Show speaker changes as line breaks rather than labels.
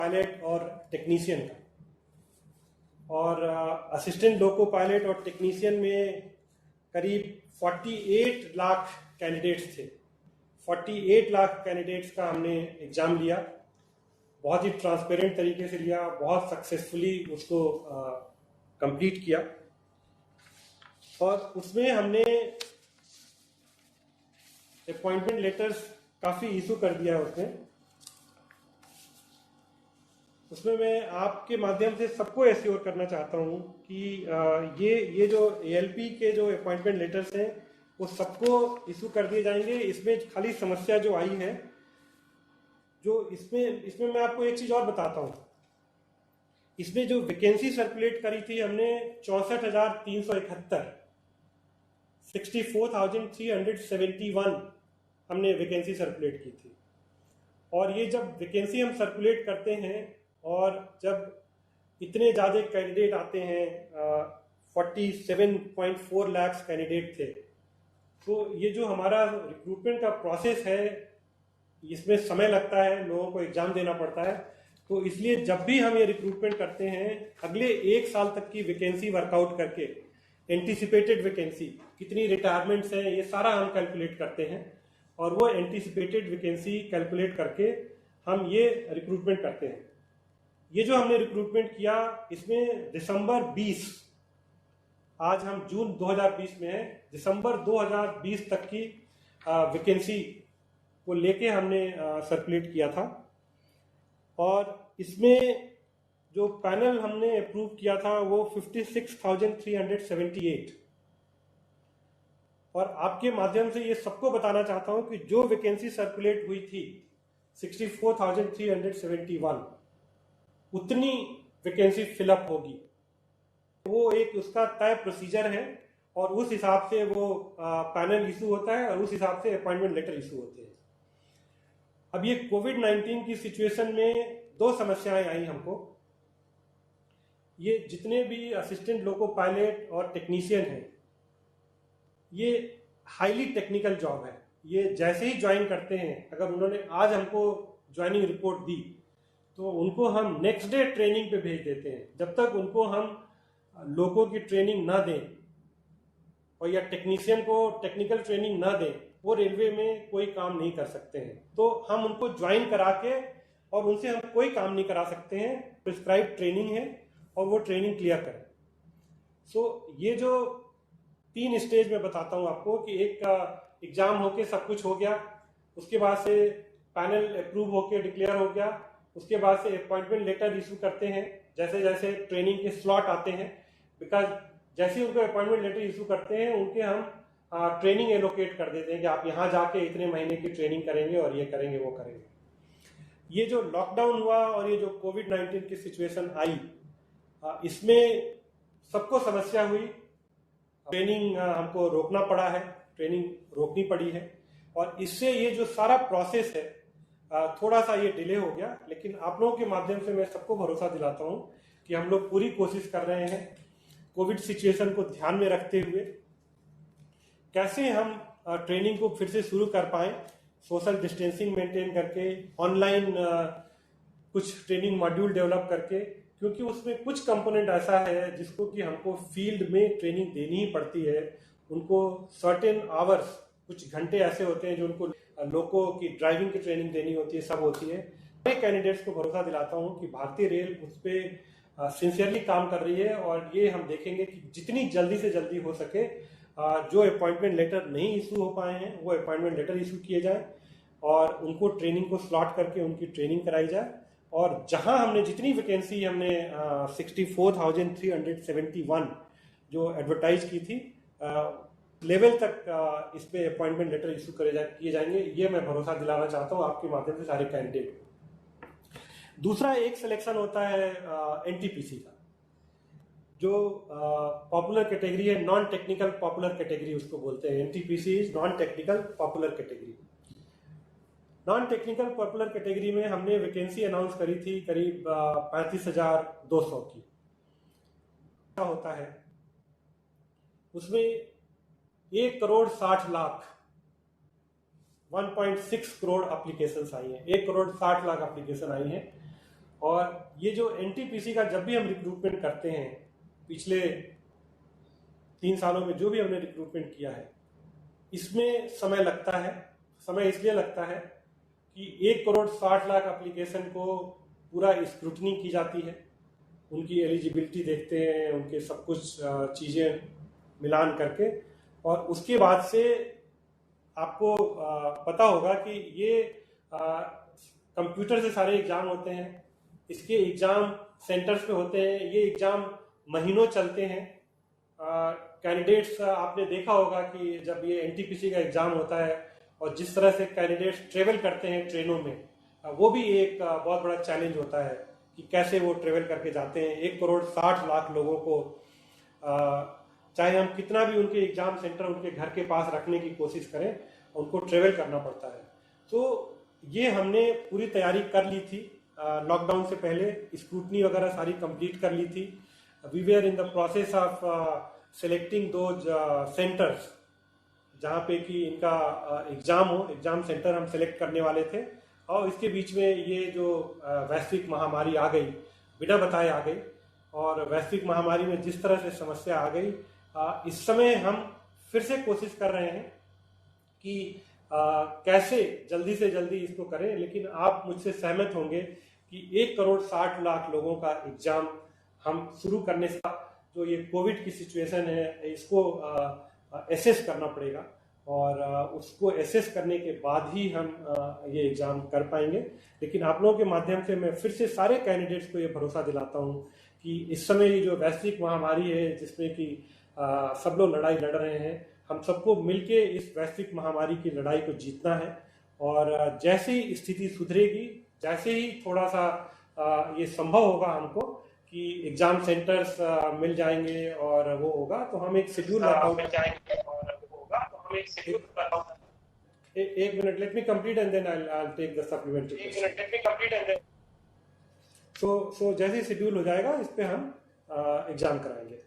Pilot और technician का, और असिस्टेंट लोको पायलट और टेक्नीशियन में करीब 48 लाख कैंडिडेट्स थे। 48 लाख कैंडिडेट्स का हमने एग्ज़ाम लिया, बहुत ही ट्रांसपेरेंट तरीके से लिया, बहुत सक्सेसफुली उसको कंप्लीट किया। और उसमें हमने अपॉइंटमेंट लेटर्स काफ़ी इशू कर दिया है। उसमें मैं आपके माध्यम से सबको एश्योर करना चाहता हूँ कि ये जो ALP के जो अपॉइंटमेंट लेटर्स हैं वो सबको इशू कर दिए जाएंगे। इसमें खाली समस्या जो आई है, जो इसमें मैं आपको एक चीज़ और बताता हूँ। इसमें जो वैकेंसी सर्कुलेट करी थी हमने 64,371, 64,371 हमने वैकेंसी सर्कुलेट की थी। और ये जब वैकेंसी हम सर्कुलेट करते हैं और जब इतने ज़्यादा कैंडिडेट आते हैं, 47.4 लाख कैंडिडेट थे, तो ये जो हमारा रिक्रूटमेंट का प्रोसेस है इसमें समय लगता है, लोगों को एग्जाम देना पड़ता है। तो इसलिए जब भी हम ये रिक्रूटमेंट करते हैं, अगले 1 साल तक की वैकेंसी वर्कआउट करके, एंटीसिपेटेड वैकेंसी कितनी रिटायरमेंट्स हैं ये सारा हम कैलकुलेट करते हैं, और वो एंटीसिपेटेड वैकेंसी कैलकुलेट करके हम ये रिक्रूटमेंट करते हैं। ये जो हमने रिक्रूटमेंट किया इसमें दिसंबर 20, आज हम जून 2020 में हैं, दिसंबर 2020 तक की वैकेंसी को लेके हमने सर्कुलेट किया था। और इसमें जो पैनल हमने अप्रूव किया था वो 56,378। और आपके माध्यम से ये सबको बताना चाहता हूं कि जो वैकेंसी सर्कुलेट हुई थी 64,371, उतनी वैकेंसी फिलअप होगी। वो एक उसका तय प्रोसीजर है और उस हिसाब से वो पैनल इशू होता है और उस हिसाब से अपॉइंटमेंट लेटर इशू होते हैं। अब ये कोविड-19 की सिचुएशन में 2 समस्याएं आई हमको। ये जितने भी असिस्टेंट लोको पायलट और टेक्नीशियन हैं, ये हाईली टेक्निकल जॉब है। ये जैसे ही ज्वाइन करते हैं, अगर उन्होंने आज हमको ज्वाइनिंग रिपोर्ट दी तो उनको हम नेक्स्ट डे ट्रेनिंग पे भेज देते हैं। जब तक उनको हम लोगों की ट्रेनिंग ना दें और या टेक्नीशियन को टेक्निकल ट्रेनिंग ना दें, वो रेलवे में कोई काम नहीं कर सकते हैं। तो हम उनको ज्वाइन करा के और उनसे हम कोई काम नहीं करा सकते हैं। प्रिस्क्राइब ट्रेनिंग है और वो ट्रेनिंग क्लियर करें। सो ये जो 3 स्टेज में बताता हूँ आपको कि एक एग्जाम होके सब कुछ हो गया, उसके बाद से पैनल अप्रूव होके डिक्लेयर हो गया, उसके बाद से अपॉइंटमेंट लेटर इशू करते हैं जैसे जैसे ट्रेनिंग के स्लॉट आते हैं। बिकॉज जैसे ही उनको अपॉइंटमेंट लेटर इशू करते हैं उनके हम ट्रेनिंग एलोकेट कर देते हैं कि आप यहाँ जाके इतने महीने की ट्रेनिंग करेंगे और ये करेंगे वो करेंगे। ये जो लॉकडाउन हुआ और ये जो कोविड-19 की सिचुएशन आई, इसमें सबको समस्या हुई। ट्रेनिंग हमको रोकना पड़ा है, ट्रेनिंग रोकनी पड़ी है, और इससे ये जो सारा प्रोसेस है थोड़ा सा ये डिले हो गया। लेकिन आप लोगों के माध्यम से मैं सबको भरोसा दिलाता हूँ कि हम लोग पूरी कोशिश कर रहे हैं कोविड सिचुएशन को ध्यान में रखते हुए कैसे हम ट्रेनिंग को फिर से शुरू कर पाएं, सोशल डिस्टेंसिंग मेंटेन करके, ऑनलाइन कुछ ट्रेनिंग मॉड्यूल डेवलप करके, क्योंकि उसमें कुछ कंपोनेंट ऐसा है जिसको कि हमको फील्ड में ट्रेनिंग देनी ही पड़ती है। उनको सर्टेन आवर्स, कुछ घंटे ऐसे होते हैं जो उनको लोगों की ड्राइविंग की ट्रेनिंग देनी होती है, सब होती है। मैं कैंडिडेट्स को भरोसा दिलाता हूँ कि भारतीय रेल उस पर सिंसियरली काम कर रही है, और ये हम देखेंगे कि जितनी जल्दी से जल्दी हो सके जो अपॉइंटमेंट लेटर नहीं इशू हो पाए हैं वो अपॉइंटमेंट लेटर इशू किए जाए और उनको ट्रेनिंग को स्लॉट करके उनकी ट्रेनिंग कराई जाए। और जहां हमने जितनी वैकेंसी हमने 64,371 जो एडवर्टाइज की थी, लेवल तक इस पे अपॉइंटमेंट लेटर इशू किए जाएंगे। ये मैं भरोसा दिलाना चाहता हूँ आपके माध्यम से सारे कैंडिडेट। दूसरा एक सिलेक्शन होता है NTPC का, जो पॉपुलर कैटेगरी है, नॉन टेक्निकल पॉपुलर कैटेगरी उसको बोलते हैं। NTPC is non technical popular category. Non technical popular category में हमने वैकेंसी अनाउंस करी थी करीब 35,200 की। क्या होता है उसमें 1,60,00,000 1.6 करोड़ एप्लीकेशंस आई हैं। 1,60,00,000 एप्लीकेशन आई हैं और ये जो एनटीपीसी का जब भी हम रिक्रूटमेंट करते हैं, पिछले 3 सालों में जो भी हमने रिक्रूटमेंट किया है, इसमें समय लगता है। समय इसलिए लगता है कि 1,60,00,000 एप्लीकेशन को पूरा स्क्रूटनी की जाती है, उनकी एलिजिबिलिटी देखते हैं, उनके सब कुछ चीज़ें मिलान करके, और उसके बाद से आपको पता होगा कि ये कंप्यूटर से सारे एग्ज़ाम होते हैं, इसके एग्ज़ाम सेंटर्स पे होते हैं, ये एग्ज़ाम महीनों चलते हैं। कैंडिडेट्स आपने देखा होगा कि जब ये एनटीपीसी का एग्ज़ाम होता है और जिस तरह से कैंडिडेट्स ट्रेवल करते हैं ट्रेनों में, वो भी एक बहुत बड़ा चैलेंज होता है कि कैसे वो ट्रेवल करके जाते हैं। 1,60,00,000 लोगों को चाहे हम कितना भी उनके एग्ज़ाम सेंटर उनके घर के पास रखने की कोशिश करें, उनको ट्रेवल करना पड़ता है। तो ये हमने पूरी तैयारी कर ली थी, लॉकडाउन से पहले स्क्रूटनी वगैरह सारी कंप्लीट कर ली थी। We were in the process of selecting those centres जहाँ पे कि इनका एग्ज़ाम हो, एग्ज़ाम सेंटर हम सेलेक्ट करने वाले थे। और इसके बीच में ये जो वैश्विक महामारी आ गई, बिना बताए आ गई, और वैश्विक महामारी में जिस तरह से समस्या आ गई, इस समय हम फिर से कोशिश कर रहे हैं कि कैसे जल्दी से जल्दी इसको करें। लेकिन आप मुझसे सहमत होंगे कि 1,60,00,000 लोगों का एग्ज़ाम हम शुरू करने से जो ये कोविड की सिचुएशन है, इसको एसेस करना पड़ेगा, और उसको एसेस करने के बाद ही हम ये एग्ज़ाम कर पाएंगे। लेकिन आप लोगों के माध्यम से मैं फिर से सारे कैंडिडेट्स को ये भरोसा दिलाता हूँ कि इस समय ये जो वैश्विक महामारी है, जिसमें कि सब लोग लड़ाई लड़ रहे हैं, हम सबको मिलके इस वैश्विक महामारी की लड़ाई को जीतना है। और जैसे ही स्थिति सुधरेगी, जैसे ही थोड़ा सा ये संभव होगा हमको कि एग्जाम सेंटर्स मिल जाएंगे और वो होगा, तो हम एक शेड्यूल एक minute, let me complete and then I take the supplementary. So जैसे ही शेड्यूल हो जाएगा, इस पे हम एग्जाम कराएंगे।